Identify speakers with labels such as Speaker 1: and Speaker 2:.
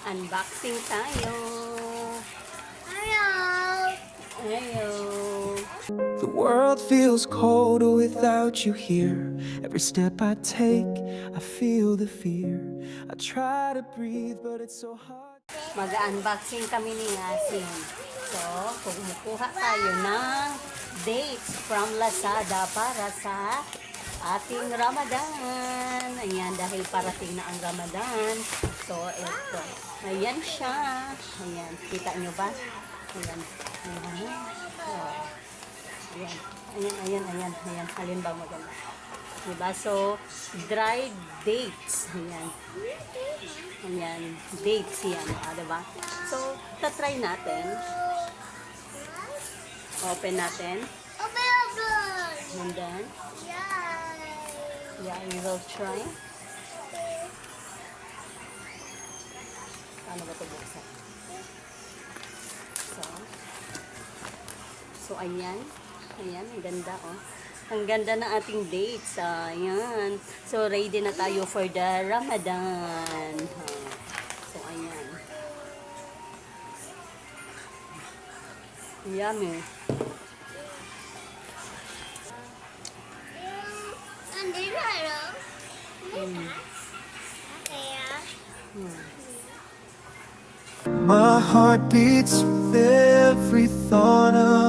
Speaker 1: Unboxing tayo.
Speaker 2: Hello.
Speaker 1: Ayo.
Speaker 3: The world feels colder without you here. Every step I take, I feel the fear. I try to breathe, but it's so hard.
Speaker 1: Mag-unboxing kami ni Yasin. So, kumukuha tayo ng dates from Lazada para sa ating Ramadan. Ayan, dahil parating na ang Ramadan. So, ito. Ayan siya. Ayan, kita nyo ba? Ayan. Ayan. Oh. Ayan. Ayan. Alin ba maganda? Diba? So, dried dates. Ayan. Ayan. Dates yan. Diba? So, tatry natin. Open natin.
Speaker 2: Open.
Speaker 1: And then,
Speaker 2: Yay.
Speaker 1: yeah, we will try. Paano ba ito buksan? So, ayan. Ayan, ang ganda, oh. Ang ganda na ating dates. Ayan. So, ready na tayo for the Ramadan. So, ayan. Yummy.
Speaker 2: Andito, hello.
Speaker 1: Mm.
Speaker 2: Okay,
Speaker 3: My heart beats with every thought of